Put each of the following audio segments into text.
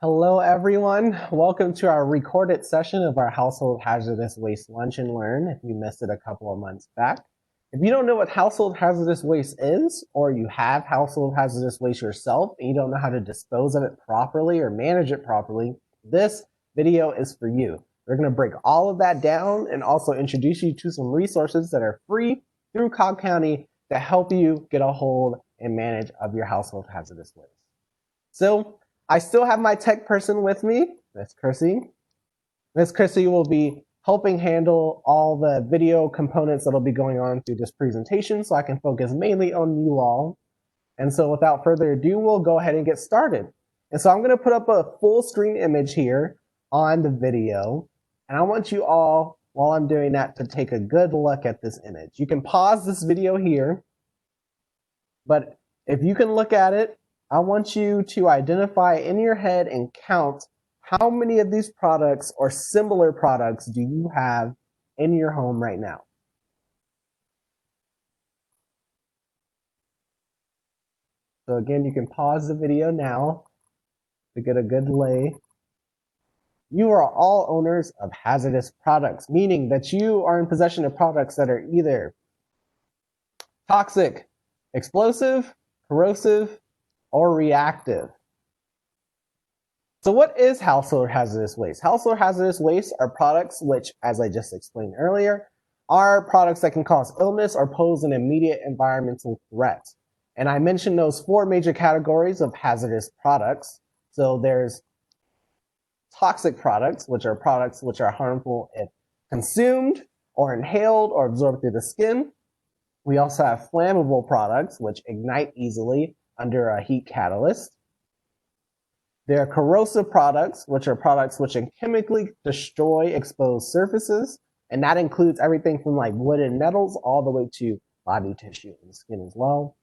Hello, everyone. Welcome to our recorded session of our Household Hazardous Waste Lunch and Learn if you missed it a couple of months back. If you don't know what household hazardous waste is, or you have household hazardous waste yourself and you don't know how to dispose of it properly or manage it properly, this video is for you. We're going to break all of that down and also introduce you to some resources that are free through Cobb County to help you get a hold and manage of your household hazardous waste. So I still have my tech person with me, Miss Chrissy. Miss Chrissy will be helping handle all the video components that'll be going on through this presentation so I can focus mainly on you all. And so without further ado, we'll go ahead and get started. And so I'm going to put up a full screen image here on the video. And I want you all, while I'm doing that, to take a good look at this image. You can pause this video here, but if you can look at it, I want you to identify in your head and count how many of these products or similar products do you have in your home right now. So again, you can pause the video now to get a good lay. You are all owners of hazardous products, meaning that you are in possession of products that are either toxic, explosive, corrosive, or reactive. So what is household hazardous waste? Household hazardous waste are products which, as I just explained earlier, are products that can cause illness or pose an immediate environmental threat. And I mentioned those four major categories of hazardous products. So there's toxic products, which are products which are harmful if consumed or inhaled or absorbed through the skin. We also have flammable products, which ignite easily under a heat catalyst. There are corrosive products, which are products which can chemically destroy exposed surfaces, and that includes everything from like wood and metals all the way to body tissue and skin as well.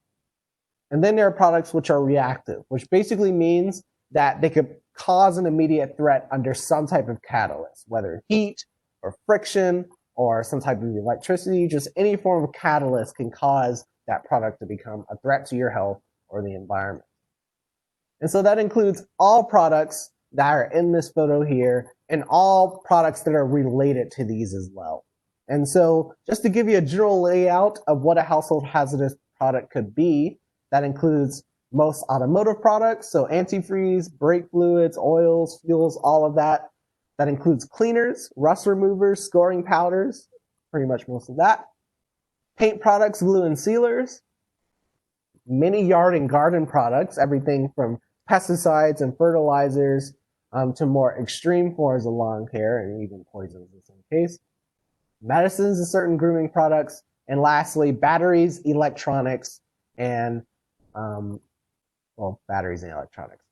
And then there are products which are reactive, which basically means that they could cause an immediate threat under some type of catalyst, whether heat or friction or some type of electricity. Just any form of catalyst can cause that product to become a threat to your health or the environment. And so that includes all products that are in this photo here and all products that are related to these as well. And so just to give you a general layout of what a household hazardous product could be, that includes most automotive products, so antifreeze, brake fluids, oils, fuels, all of that. That includes cleaners, rust removers, scoring powders, pretty much most of that. Paint products, glue and sealers. Many yard and garden products, everything from pesticides and fertilizers to more extreme forms of lawn care and even poisons in some case. Medicines and certain grooming products. And lastly, batteries, electronics, and batteries and electronics.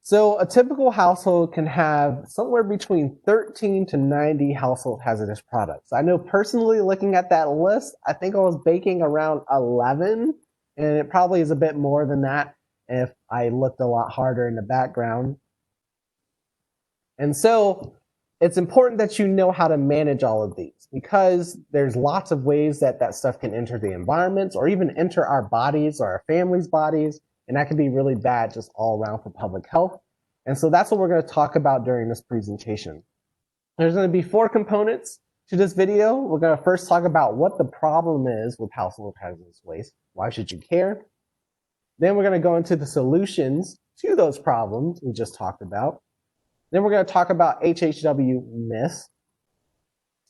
So a typical household can have somewhere between 13 to 90 household hazardous products. I know personally looking at that list, I think I was baking around 11, and it probably is a bit more than that if I looked a lot harder in the background. And so it's important that you know how to manage all of these because there's lots of ways that that stuff can enter the environment or even enter our bodies or our families' bodies. And that can be really bad just all around for public health. And so that's what we're going to talk about during this presentation. There's going to be four components to this video. We're going to first talk about what the problem is with household hazardous waste. Why should you care? Then we're going to go into the solutions to those problems we just talked about. Then we're going to talk about HHW myths.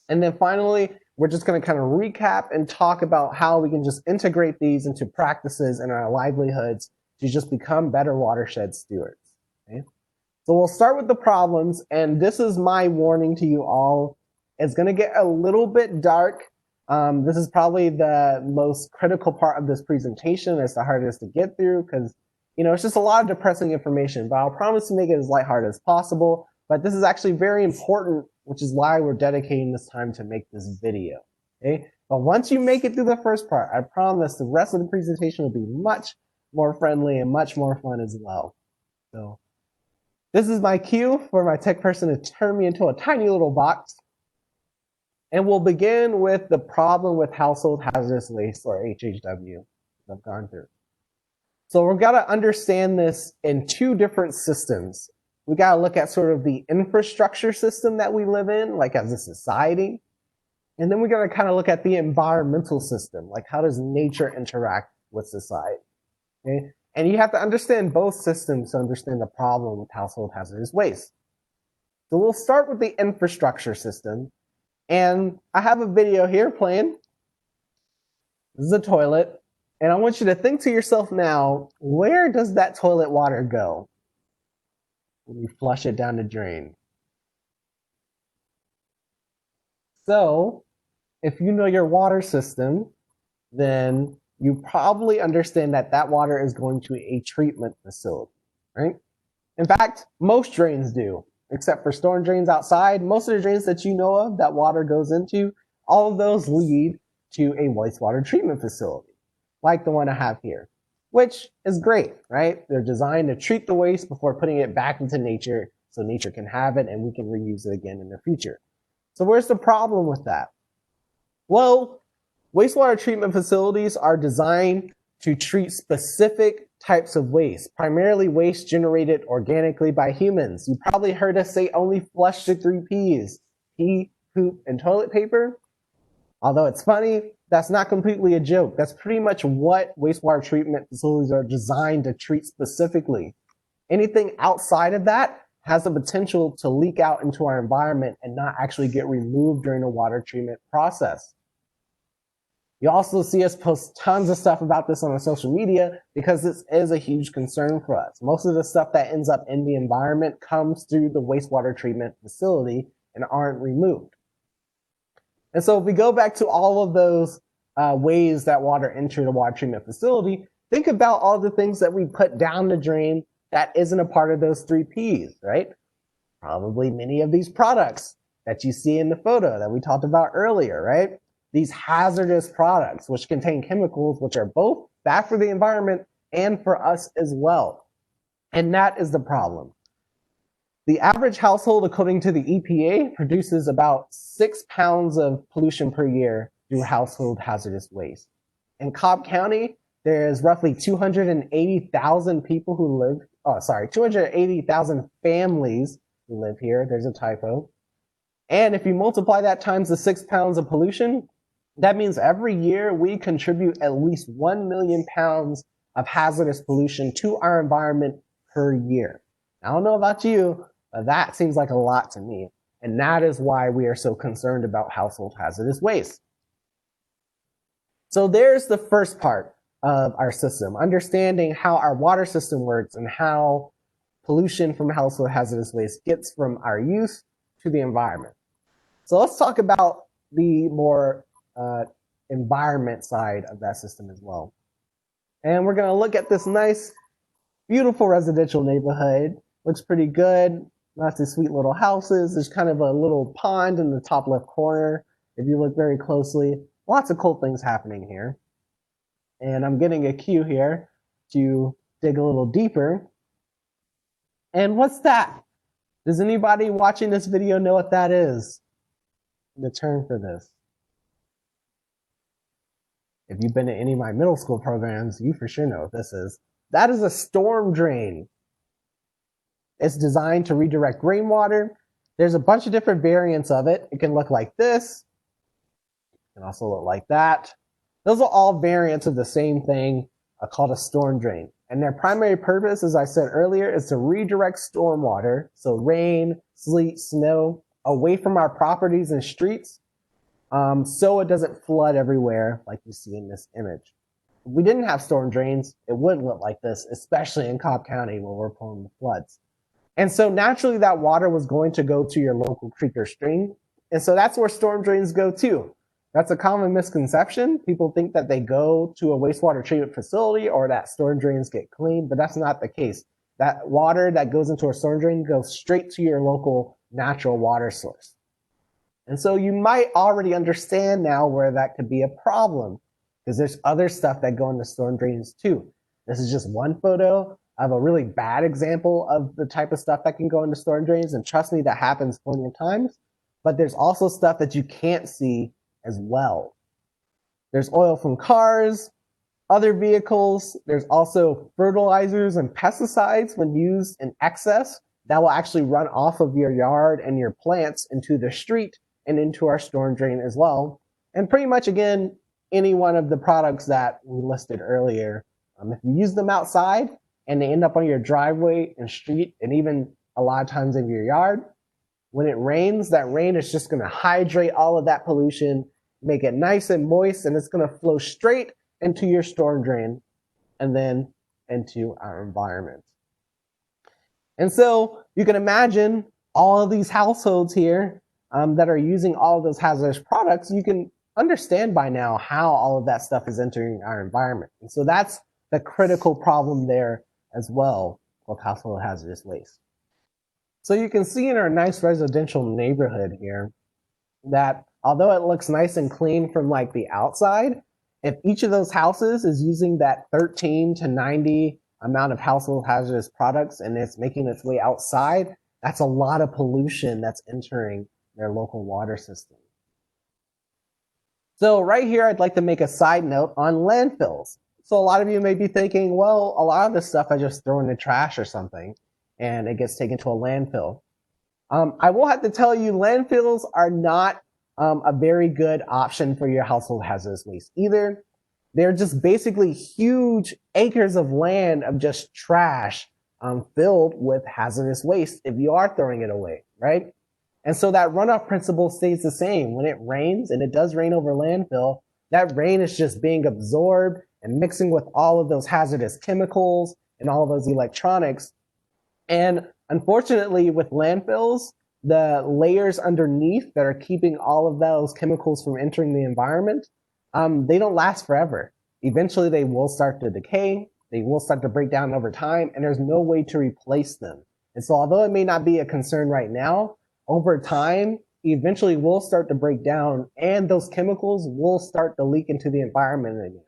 And then finally, we're just going to kind of recap and talk about how we can just integrate these into practices in our livelihoods to just become better watershed stewards. Okay? So we'll start with the problems, and this is my warning to you all. It's going to get a little bit dark. This is probably the most critical part of this presentation. It's the hardest to get through because it's just a lot of depressing information, but I'll promise to make it as lighthearted as possible. But this is actually very important, which is why we're dedicating this time to make this video. Okay? But once you make it through the first part, I promise the rest of the presentation will be much more friendly and much more fun as well. So this is my cue for my tech person to turn me into a tiny little box. And we'll begin with the problem with household hazardous waste, or HHW, I've gone through. So we've got to understand this in two different systems. We got to look at sort of the infrastructure system that we live in, like as a society. And then we got to kind of look at the environmental system, like how does nature interact with society? Okay? And you have to understand both systems to understand the problem with household hazardous waste. So we'll start with the infrastructure system. And I have a video here playing. This is a toilet. And I want you to think to yourself now, where does that toilet water go when you flush it down the drain? So if you know your water system, then you probably understand that that water is going to a treatment facility, right? In fact, most drains do, except for storm drains outside. Most of the drains that you know of that water goes into, all of those lead to a wastewater treatment facility, like the one I have here, which is great, right? They're designed to treat the waste before putting it back into nature so nature can have it and we can reuse it again in the future. So where's the problem with that? Well, wastewater treatment facilities are designed to treat specific types of waste, primarily waste generated organically by humans. You probably heard us say only flush the 3 Ps, pee, poop, and toilet paper. Although it's funny, that's not completely a joke. That's pretty much what wastewater treatment facilities are designed to treat specifically. Anything outside of that has the potential to leak out into our environment and not actually get removed during the water treatment process. You also see us post tons of stuff about this on our social media because this is a huge concern for us. Most of the stuff that ends up in the environment comes through the wastewater treatment facility and aren't removed. And so if we go back to all of those ways that water enter the water treatment facility, think about all the things that we put down the drain that isn't a part of those 3 Ps, right? Probably many of these products that you see in the photo that we talked about earlier, right? These hazardous products, which contain chemicals which are both bad for the environment and for us as well. And that is the problem. The average household, according to the EPA, produces about 6 pounds of pollution per year through household hazardous waste. In Cobb County, there's roughly 280,000 people who live, 280,000 families who live here. There's a typo. And if you multiply that times the 6 pounds of pollution, that means every year we contribute at least 1 million pounds of hazardous pollution to our environment per year. I don't know about you, but that seems like a lot to me. And that is why we are so concerned about household hazardous waste. So there's the first part of our system, understanding how our water system works and how pollution from household hazardous waste gets from our use to the environment. So let's talk about the more environment side of that system as well. And we're going to look at this nice, beautiful residential neighborhood. Looks pretty good. Lots of sweet little houses. There's kind of a little pond in the top left corner. If you look very closely, lots of cool things happening here. And I'm getting a cue here to dig a little deeper. And what's that? Does anybody watching this video know what that is? The term for this. If you've been to any of my middle school programs, you for sure know what this is. That is a storm drain. It's designed to redirect rainwater. There's a bunch of different variants of it. It can look like this. It can also look like that. Those are all variants of the same thing called a storm drain. And their primary purpose, as I said earlier, is to redirect stormwater, so rain, sleet, snow, away from our properties and streets, so it doesn't flood everywhere like you see in this image. If we didn't have storm drains, it wouldn't look like this, especially in Cobb County where we're prone to floods. And so naturally that water was going to go to your local creek or stream. And so that's where storm drains go too. That's a common misconception. People think that they go to a wastewater treatment facility or that storm drains get cleaned, but that's not the case. That water that goes into a storm drain goes straight to your local natural water source. And so you might already understand now where that could be a problem, because there's other stuff that go into storm drains too. This is just one photo of a really bad example of the type of stuff that can go into storm drains. And trust me, that happens plenty of times. But there's also stuff that you can't see as well. There's oil from cars, other vehicles. There's also fertilizers and pesticides when used in excess that will actually run off of your yard and your plants into the street and into our storm drain as well. And pretty much, again, any one of the products that we listed earlier. If you use them outside and they end up on your driveway and street and even a lot of times in your yard, when it rains, that rain is just going to hydrate all of that pollution, make it nice and moist, and it's going to flow straight into your storm drain and then into our environment. And so you can imagine all of these households here that are using all of those hazardous products. You can understand by now how all of that stuff is entering our environment. And so that's the critical problem there as well with household hazardous waste. So you can see in our nice residential neighborhood here that although it looks nice and clean from like the outside, if each of those houses is using that 13 to 90 amount of household hazardous products and it's making its way outside, that's a lot of pollution that's entering their local water system. So right here, I'd like to make a side note on landfills. So a lot of you may be thinking, well, a lot of this stuff I just throw in the trash or something and it gets taken to a landfill. I will have to tell you, landfills are not a very good option for your household hazardous waste either. They're just basically huge acres of land of just trash filled with hazardous waste if you are throwing it away, right? And so that runoff principle stays the same. When it rains, and it does rain over landfill, that rain is just being absorbed and mixing with all of those hazardous chemicals and all of those electronics. And unfortunately, with landfills, the layers underneath that are keeping all of those chemicals from entering the environment, they don't last forever. Eventually, they will start to decay. They will start to break down over time, and there's no way to replace them. And so although it may not be a concern right now, over time, eventually will start to break down, and those chemicals will start to leak into the environment again.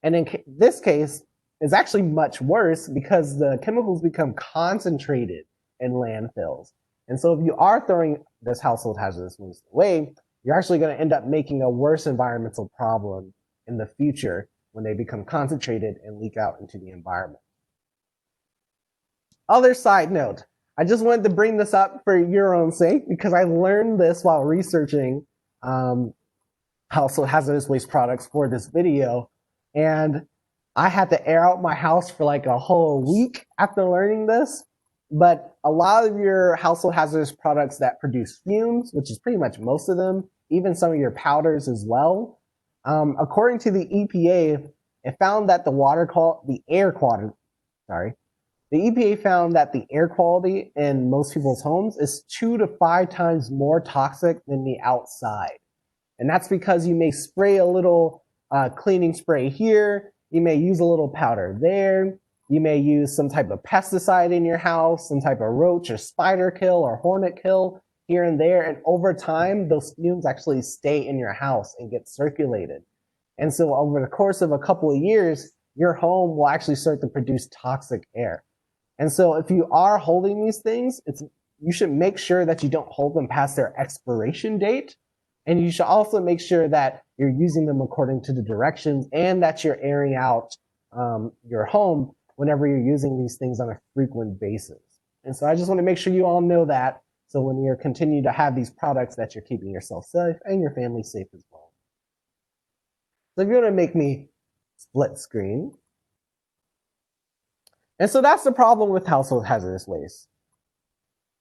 And in this case, it's actually much worse because the chemicals become concentrated in landfills. And so if you are throwing this household hazardous waste away, you're actually going to end up making a worse environmental problem in the future when they become concentrated and leak out into the environment. Other side note, I just wanted to bring this up for your own sake because I learned this while researching household hazardous waste products for this video. And I had to air out my house for like a whole week after learning this. But a lot of your household hazardous products that produce fumes, which is pretty much most of them, even some of your powders as well, according to the EPA, it found that the EPA found that the air quality in most people's homes is 2 to 5 times more toxic than the outside. And that's because you may spray a little cleaning spray here, you may use a little powder there, you may use some type of pesticide in your house, some type of roach or spider kill or hornet kill here and there. And over time, those fumes actually stay in your house and get circulated. And so over the course of a couple of years, your home will actually start to produce toxic air. And so if you are holding these things, you should make sure that you don't hold them past their expiration date. And you should also make sure that you're using them according to the directions and that you're airing out your home whenever you're using these things on a frequent basis. And so I just want to make sure you all know that. So when you're continuing to have these products, that you're keeping yourself safe and your family safe as well. So if you're going to make me split screen. And so that's the problem with household hazardous waste.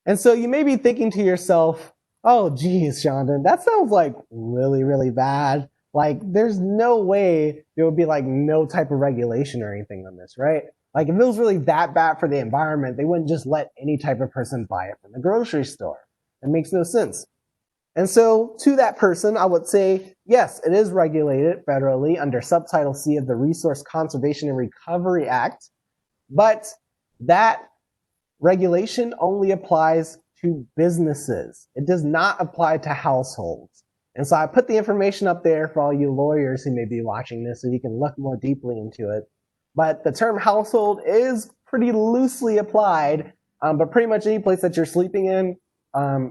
And so you may be thinking to yourself, oh, geez, Shondan, that sounds like really, really bad. Like there's no way there would be like no type of regulation or anything on this, right? Like if it was really that bad for the environment, they wouldn't just let any type of person buy it from the grocery store. It makes no sense. And so to that person, I would say, yes, it is regulated federally under Subtitle C of the Resource Conservation and Recovery Act, but that regulation only applies to businesses. It does not apply to households. And so I put the information up there for all you lawyers who may be watching this so you can look more deeply into it. But the term household is pretty loosely applied, but pretty much any place that you're sleeping in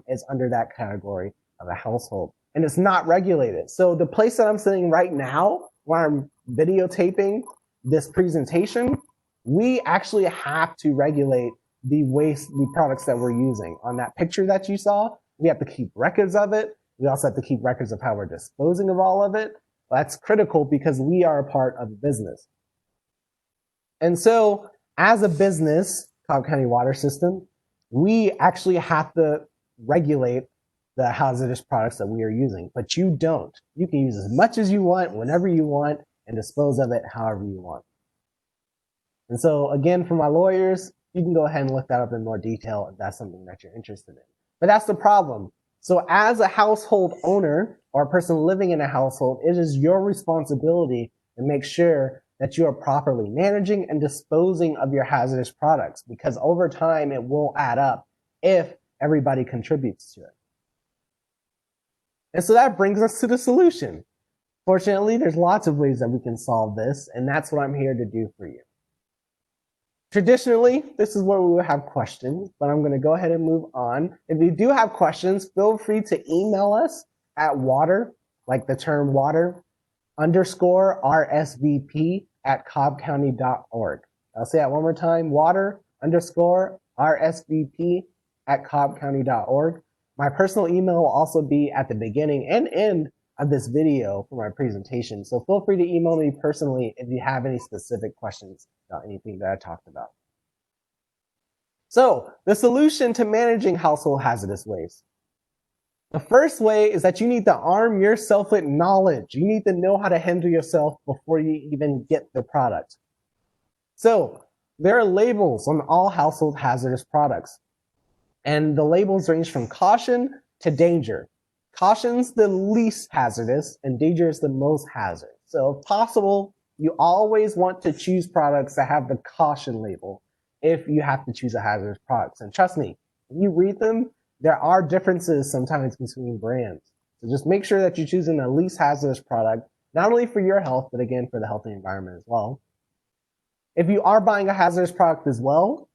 is under that category of a household. And it's not regulated. So the place that I'm sitting right now, where I'm videotaping, this presentation, we actually have to regulate the products that we're using. On that picture that you saw, we have to keep records of it. We also have to keep records of how we're disposing of all of it. That's critical because we are a part of the business. And so as a business, Cobb County Water System, we actually have to regulate the hazardous products that we are using, but you don't. You can use as much as you want, whenever you want, and dispose of it however you want. And so again, for my lawyers, you can go ahead and look that up in more detail if that's something that you're interested in. But that's the problem. So as a household owner or a person living in a household, it is your responsibility to make sure that you are properly managing and disposing of your hazardous products, because over time it will add up if everybody contributes to it. And so that brings us to the solution. Fortunately, there's lots of ways that we can solve this, and that's what I'm here to do for you. Traditionally, this is where we will have questions, but I'm going to go ahead and move on. If you do have questions, feel free to email us at water, like the term water, _RSVP@cobbcounty.org. I'll say that one more time, water _RSVP@cobbcounty.org. My personal email will also be at the beginning and end of this video for my presentation. So feel free to email me personally if you have any specific questions about anything that I talked about. So the solution to managing household hazardous waste. The first way is that you need to arm yourself with knowledge. You need to know how to handle yourself before you even get the product. So there are labels on all household hazardous products. And the labels range from caution to danger. Caution's the least hazardous and danger is the most hazardous. So if possible, you always want to choose products that have the caution label if you have to choose a hazardous product. And trust me, when you read them, there are differences sometimes between brands. So just make sure that you're choosing the least hazardous product, not only for your health, but again, for the healthy environment as well. If you are buying a hazardous product as well,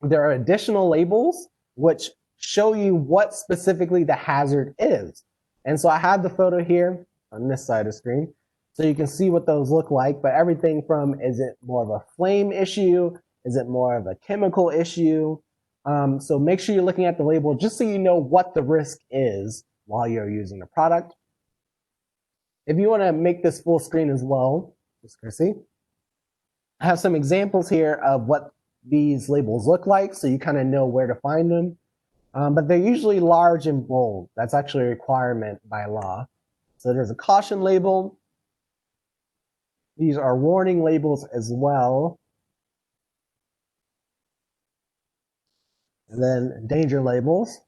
there are additional labels which show you what specifically the hazard is. And so I have the photo here on this side of the screen, so you can see what those look like, but everything from, is it more of a flame issue? Is it more of a chemical issue? So make sure you're looking at the label just so you know what the risk is while you're using the product. If you want to make this full screen as well, just Chrissy, I have some examples here of what these labels look like, so you kind of know where to find them. But they're usually large and bold. That's actually a requirement by law. So there's a caution label. These are warning labels as well. And then danger labels.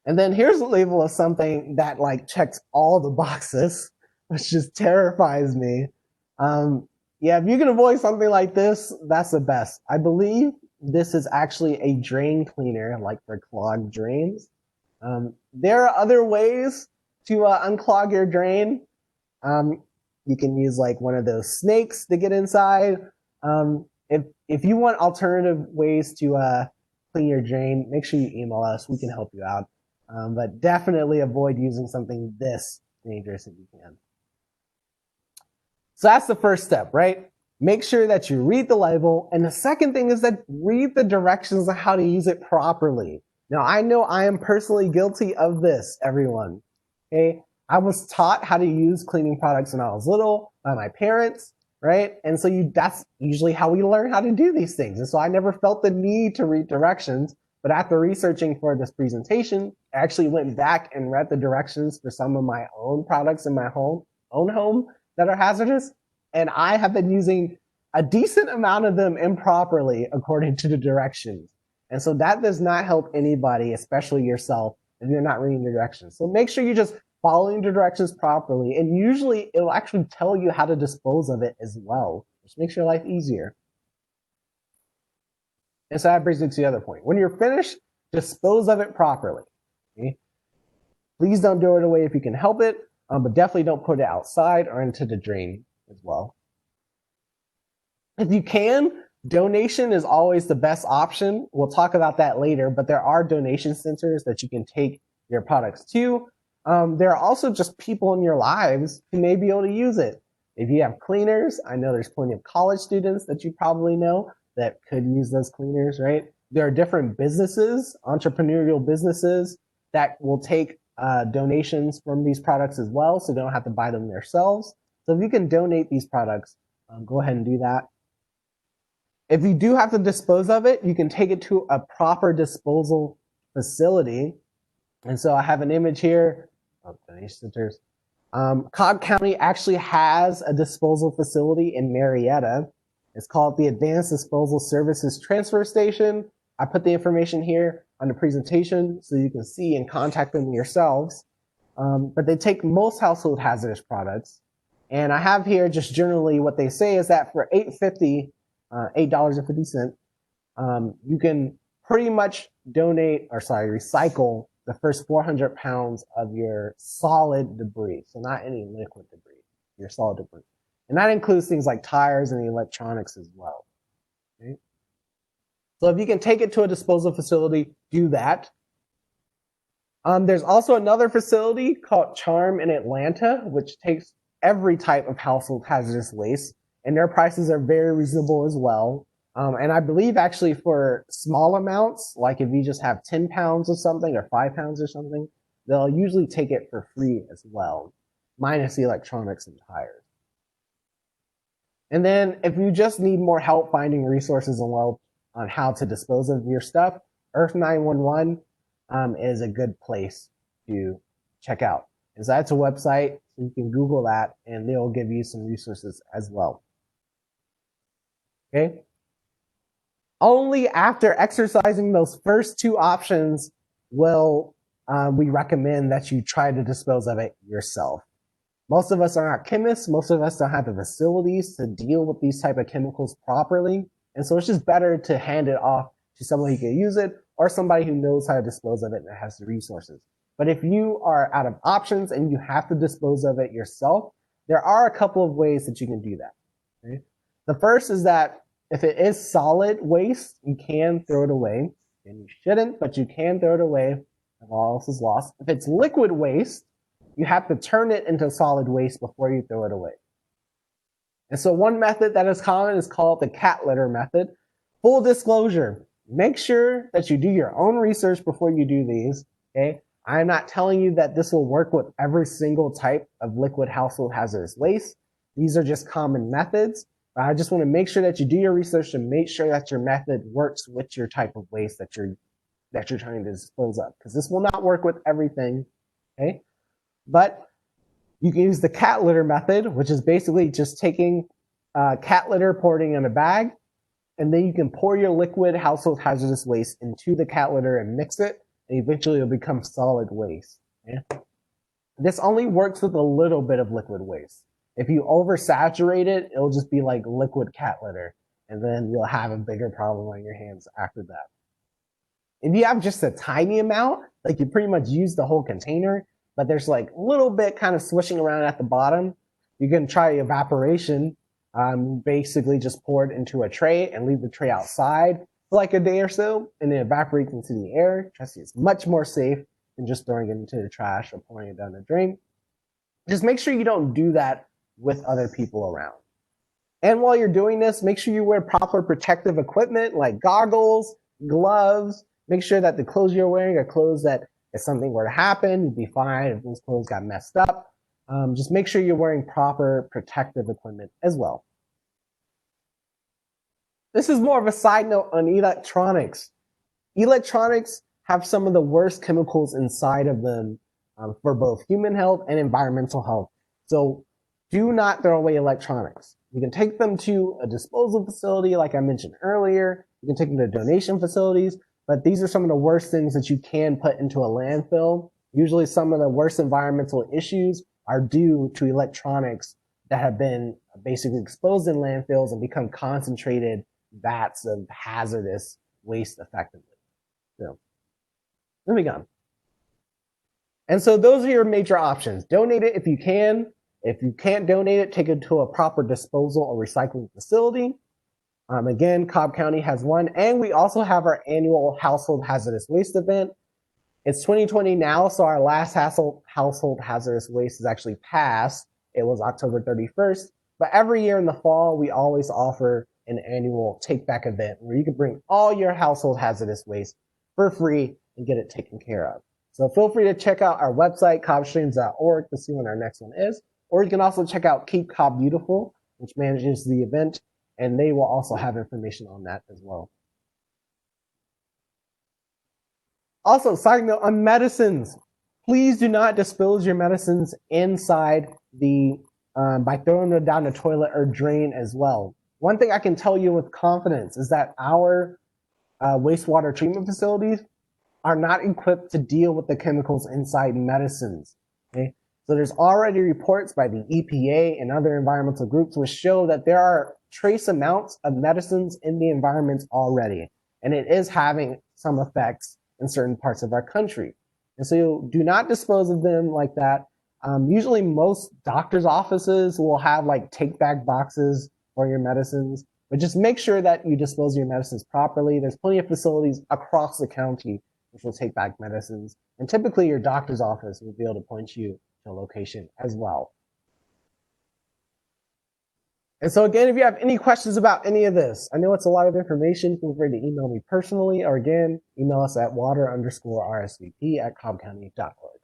And then here's a label of something that like checks all the boxes, which just terrifies me. Yeah, if you can avoid something like this, that's the best. I believe this is actually a drain cleaner, like for clogged drains. There are other ways to unclog your drain. You can use like one of those snakes to get inside. If you want alternative ways to clean your drain, make sure you email us. We can help you out. But definitely avoid using something this dangerous if you can. So that's the first step, right? Make sure that you read the label. And the second thing is that read the directions on how to use it properly. Now, I know I am personally guilty of this, everyone. Okay? I was taught how to use cleaning products when I was little by my parents, right? And so that's usually how we learn how to do these things. And so I never felt the need to read directions. But after researching for this presentation, I actually went back and read the directions for some of my own products in my own home that are hazardous. And I have been using a decent amount of them improperly according to the directions. And so that does not help anybody, especially yourself, if you're not reading the directions. So make sure you're just following the directions properly. And usually it will actually tell you how to dispose of it as well, which makes your life easier. And so that brings me to the other point. When you're finished, dispose of it properly. Okay? Please don't throw it away if you can help it, but definitely don't put it outside or into the drain as well. If you can, donation is always the best option. We'll talk about that later, but there are donation centers that you can take your products to. There are also just people in your lives who may be able to use it. If you have cleaners, I know there's plenty of college students that you probably know that could use those cleaners, right? There are different businesses, entrepreneurial businesses that will take donations from these products as well, so they don't have to buy them themselves. So if you can donate these products, go ahead and do that. If you do have to dispose of it, you can take it to a proper disposal facility. And so I have an image here of donation centers. Cobb County actually has a disposal facility in Marietta. It's called the Advanced Disposal Services Transfer Station. I put the information here on the presentation so you can see and contact them yourselves. But they take most household hazardous products. And I have here just generally what they say is that for $8.50, you can pretty much recycle the first 400 pounds of your solid debris. So not any liquid debris, your solid debris. And that includes things like tires and electronics as well. Okay? So if you can take it to a disposal facility, do that. There's also another facility called Charm in Atlanta, which takes every type of household hazardous waste, and their prices are very reasonable as well. And I believe actually for small amounts, like if you just have 10 pounds of something or 5 pounds or something, they'll usually take it for free as well, minus the electronics and tires. And then if you just need more help finding resources on how to dispose of your stuff, Earth 911 is a good place to check out. And so that's a website, so you can Google that and they'll give you some resources as well. Okay? Only after exercising those first two options will we recommend that you try to dispose of it yourself. Most of us are not chemists. Most of us don't have the facilities to deal with these type of chemicals properly. And so it's just better to hand it off to somebody who can use it or somebody who knows how to dispose of it and has the resources. But if you are out of options and you have to dispose of it yourself, there are a couple of ways that you can do that. Okay? The first is that if it is solid waste, you can throw it away. And you shouldn't, but you can throw it away if all else is lost. If it's liquid waste, you have to turn it into solid waste before you throw it away. And so one method that is common is called the cat litter method. Full disclosure, make sure that you do your own research before you do these, okay? I'm not telling you that this will work with every single type of liquid household hazardous waste. These are just common methods. But I just want to make sure that you do your research to make sure that your method works with your type of waste that you're trying to dispose of, because this will not work with everything, okay? But you can use the cat litter method, which is basically just taking cat litter, pouring it in a bag, and then you can pour your liquid household hazardous waste into the cat litter and mix it, and eventually it'll become solid waste. Okay? This only works with a little bit of liquid waste. If you oversaturate it, it'll just be like liquid cat litter, and then you'll have a bigger problem on your hands after that. If you have just a tiny amount, like you pretty much use the whole container, but there's like a little bit kind of swishing around at the bottom, you can try evaporation. Basically just pour it into a tray and leave the tray outside for like a day or so, and it evaporates into the air. Trust me, it's much more safe than just throwing it into the trash or pouring it down the drain. Just make sure you don't do that with other people around. And while you're doing this, make sure you wear proper protective equipment like goggles, gloves. Make sure that the clothes you're wearing are clothes that if something were to happen, you'd be fine if those clothes got messed up. Just make sure you're wearing proper protective equipment as well. This is more of a side note on electronics. Electronics have some of the worst chemicals inside of them for both human health and environmental health. So do not throw away electronics. You can take them to a disposal facility, like I mentioned earlier. You can take them to donation facilities, but these are some of the worst things that you can put into a landfill. Usually some of the worst environmental issues are due to electronics that have been basically exposed in landfills and become concentrated vats of hazardous waste effectively. So, moving on. And so those are your major options. Donate it if you can. If you can't donate it, take it to a proper disposal or recycling facility. Again, Cobb County has one, and we also have our annual household hazardous waste event. It's 2020 now, so our last household hazardous waste is actually passed. It was October 31st. But every year in the fall, we always offer an annual take back event where you can bring all your household hazardous waste for free and get it taken care of. So feel free to check out our website, cobbstreams.org, to see when our next one is. Or you can also check out Keep Cobb Beautiful, which manages the event, and they will also have information on that as well. Also, side note on medicines, please do not dispose your medicines inside by throwing them down the toilet or drain as well. One thing I can tell you with confidence is that our wastewater treatment facilities are not equipped to deal with the chemicals inside medicines. Okay? So there's already reports by the EPA and other environmental groups which show that there are trace amounts of medicines in the environment already, and it is having some effects in certain parts of our country. And so do not dispose of them like that. Usually most doctor's offices will have like take back boxes for your medicines, but just make sure that you dispose of your medicines properly. There's plenty of facilities across the county which will take back medicines, and typically your doctor's office will be able to point you to a location as well. And so again, if you have any questions about any of this, I know it's a lot of information, feel free to email me personally, or again, email us at water_rsvp@cobbcounty.org.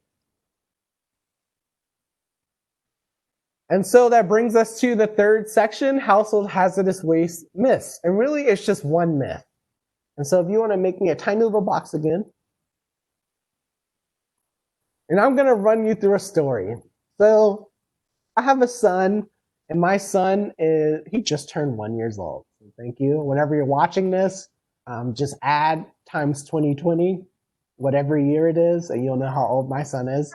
And so that brings us to the third section, household hazardous waste myths. And really, it's just one myth. And so if you want to make me a tiny little box again, and I'm going to run you through a story. So I have a son, and my son he just turned 1 year old. So thank you. Whenever you're watching this, just add times 2020, whatever year it is, and you'll know how old my son is.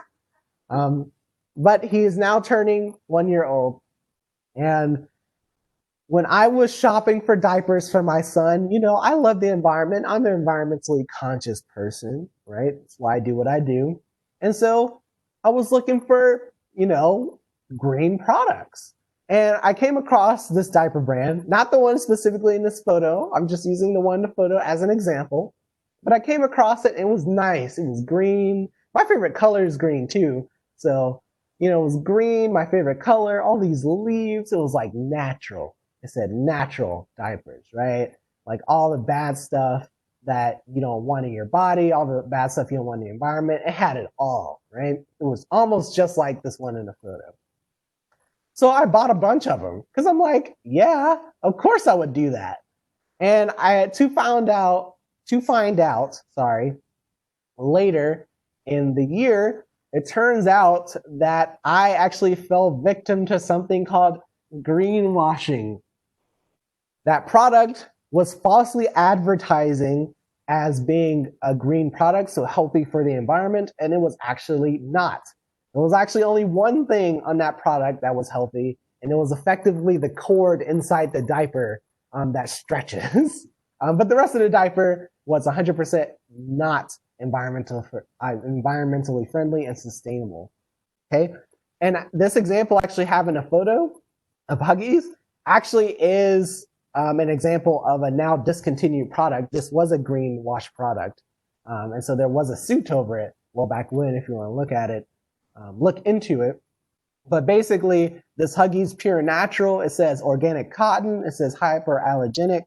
But he is now turning 1 year old. And when I was shopping for diapers for my son, you know, I love the environment. I'm an environmentally conscious person, right? That's why I do what I do. And so I was looking for, you know, green products. And I came across this diaper brand, not the one specifically in this photo. I'm just using the one in the photo as an example. But I came across it and it was nice. It was green. My favorite color is green too. So, you know, it was green, my favorite color, all these leaves. It was like natural. It said natural diapers, right? Like all the bad stuff that you don't want in your body, all the bad stuff you don't want in the environment. It had it all, right? It was almost just like this one in the photo. So I bought a bunch of them because I'm like, yeah, of course I would do that. And I had to find out, later in the year, it turns out that I actually fell victim to something called greenwashing. That product was falsely advertising as being a green product, so healthy for the environment, and it was actually not. There was actually only one thing on that product that was healthy, and it was effectively the cord inside the diaper that stretches. But the rest of the diaper was 100% not environmentally friendly and sustainable. Okay, and this example actually having a photo of Huggies actually is an example of a now discontinued product. This was a green wash product, and so there was a suit over it. Well, back when, if you want to look at it, look into it. But basically, this Huggies Pure Natural, it says organic cotton, it says hypoallergenic,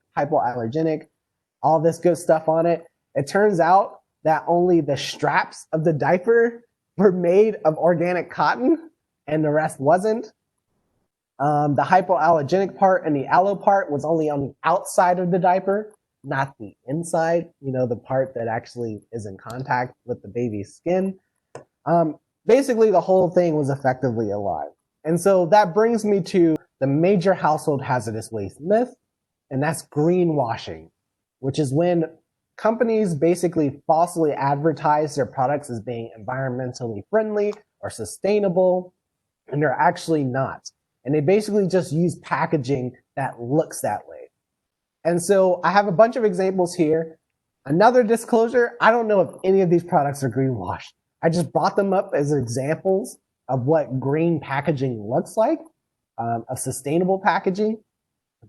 all this good stuff on it. It turns out that only the straps of the diaper were made of organic cotton and the rest wasn't. The hypoallergenic part and the aloe part was only on the outside of the diaper, not the inside, you know, the part that actually is in contact with the baby's skin. Basically, the whole thing was effectively a lie. And so that brings me to the major household hazardous waste myth, and that's greenwashing, which is when companies basically falsely advertise their products as being environmentally friendly or sustainable, and they're actually not. And they basically just use packaging that looks that way. And so I have a bunch of examples here. Another disclosure, I don't know if any of these products are greenwashed. I just brought them up as examples of what green packaging looks like, of sustainable packaging.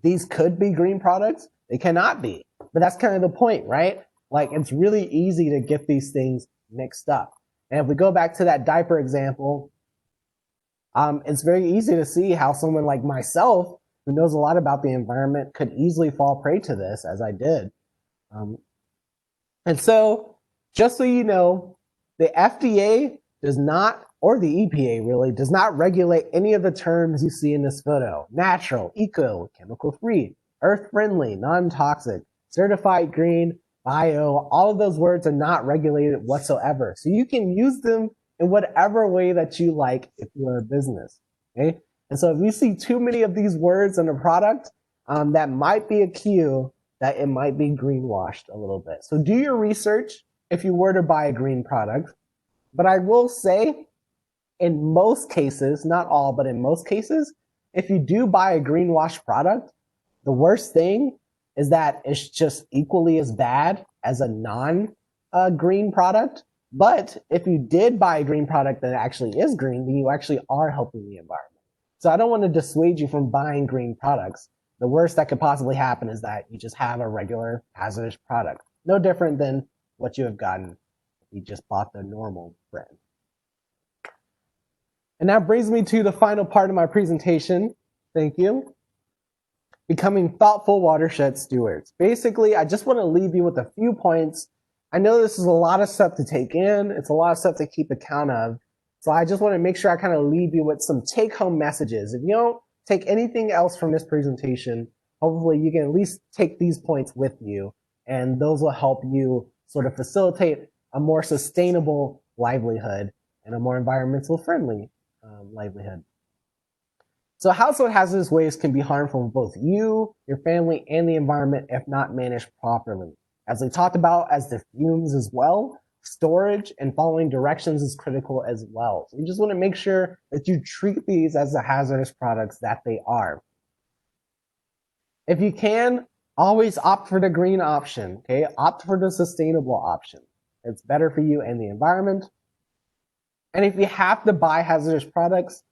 These could be green products. They cannot be. But that's kind of the point, right? Like, it's really easy to get these things mixed up. And if we go back to that diaper example, it's very easy to see how someone like myself, who knows a lot about the environment, could easily fall prey to this, as I did. And so, just so you know, the FDA does not, or the EPA really, does not regulate any of the terms you see in this photo. Natural, eco, chemical-free, earth-friendly, non-toxic, certified green, bio, all of those words are not regulated whatsoever. So you can use them in whatever way that you like if you're a business, okay? And so if you see too many of these words in a product, that might be a cue that it might be greenwashed a little bit. So do your research if you were to buy a green product. But I will say, in most cases, not all, but in most cases, if you do buy a greenwash product, the worst thing is that it's just equally as bad as a non-green product. But if you did buy a green product that actually is green, then you actually are helping the environment. So I don't want to dissuade you from buying green products. The worst that could possibly happen is that you just have a regular hazardous product. No different than what you have gotten if you just bought the normal brand. And that brings me to the final part of my presentation. Thank you. Becoming thoughtful watershed stewards. Basically, I just want to leave you with a few points. I know this is a lot of stuff to take in. It's a lot of stuff to keep account of. So I just want to make sure I kind of leave you with some take-home messages. If you don't take anything else from this presentation, hopefully you can at least take these points with you, and those will help you sort of facilitate a more sustainable livelihood and a more environmental friendly livelihood. So household hazardous waste can be harmful to both you, your family, and the environment if not managed properly. As we talked about, as the fumes as well, storage and following directions is critical as well. So you just want to make sure that you treat these as the hazardous products that they are. If you can, always opt for the green option, okay? Opt for the sustainable option. It's better for you and the environment. And if you have to buy hazardous products,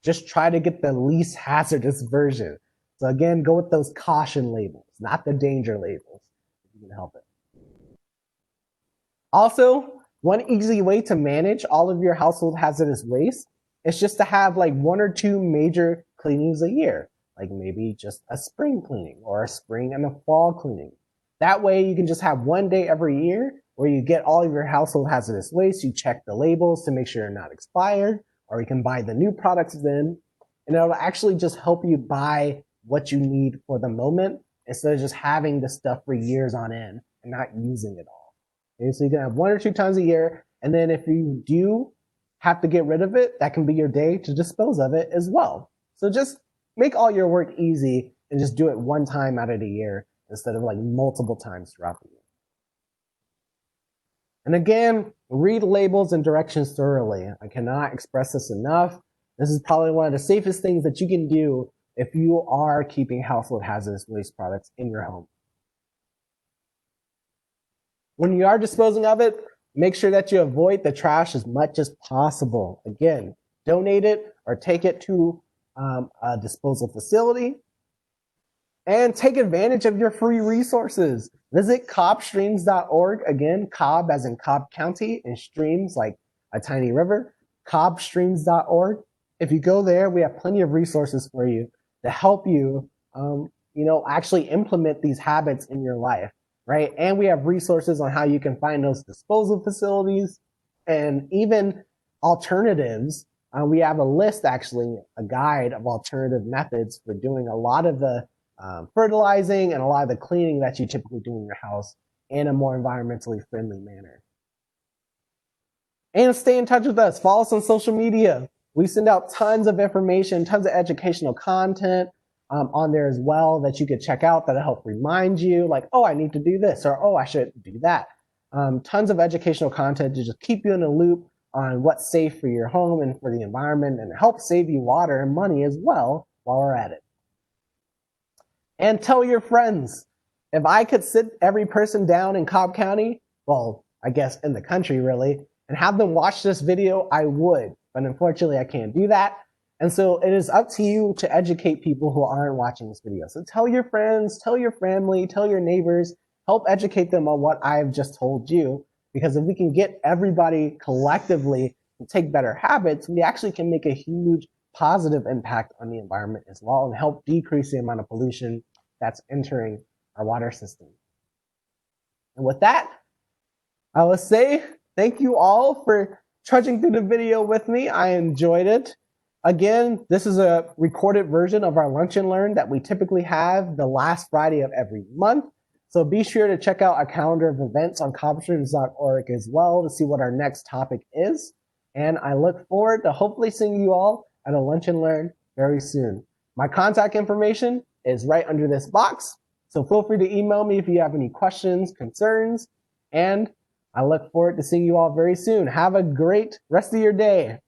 just try to get the least hazardous version. So again, go with those caution labels, not the danger labels, if you can help it. Also, one easy way to manage all of your household hazardous waste is just to have like 1 or 2 major cleanings a year, like maybe just a spring cleaning or a spring and a fall cleaning. That way you can just have one day every year where you get all of your household hazardous waste, you check the labels to make sure they're not expired, or you can buy the new products then, and it'll actually just help you buy what you need for the moment instead of just having the stuff for years on end and not using it all. Okay, so you can have 1 or 2 times a year, and then if you do have to get rid of it, that can be your day to dispose of it as well. So just make all your work easy and just do it one time out of the year instead of like multiple times throughout the year. And again, read labels and directions thoroughly. I cannot express this enough. This is probably one of the safest things that you can do if you are keeping household hazardous waste products in your home. When you are disposing of it, make sure that you avoid the trash as much as possible. Again, donate it or take it to a disposal facility. And take advantage of your free resources. Visit cobbstreams.org. Again, Cobb as in Cobb County, and streams like a tiny river. Cobbstreams.org. If you go there, we have plenty of resources for you to help you, actually implement these habits in your life, right? And we have resources on how you can find those disposal facilities and even alternatives. We have a list, actually, a guide of alternative methods for doing a lot of the fertilizing and a lot of the cleaning that you typically do in your house in a more environmentally friendly manner. And stay in touch with us. Follow us on social media. We send out tons of information, tons of educational content on there as well that you could check out that'll help remind you like, oh, I need to do this, or oh, I should do that. Tons of educational content to just keep you in the loop on what's safe for your home and for the environment, and help save you water and money as well while we're at it. And tell your friends. If I could sit every person down in Cobb County, well, I guess in the country really, and have them watch this video, I would. But unfortunately, I can't do that. And so it is up to you to educate people who aren't watching this video. So tell your friends, tell your family, tell your neighbors, help educate them on what I've just told you. Because if we can get everybody collectively to take better habits, we actually can make a huge positive impact on the environment as well and help decrease the amount of pollution that's entering our water system. And with that, I will say thank you all for trudging through the video with me. I enjoyed it. Again, this is a recorded version of our Lunch and Learn that we typically have the last Friday of every month. So be sure to check out our calendar of events on cobblestreams.org as well to see what our next topic is. And I look forward to hopefully seeing you all at a Lunch and Learn very soon. My contact information is right under this box. So feel free to email me if you have any questions, concerns, and I look forward to seeing you all very soon. Have a great rest of your day.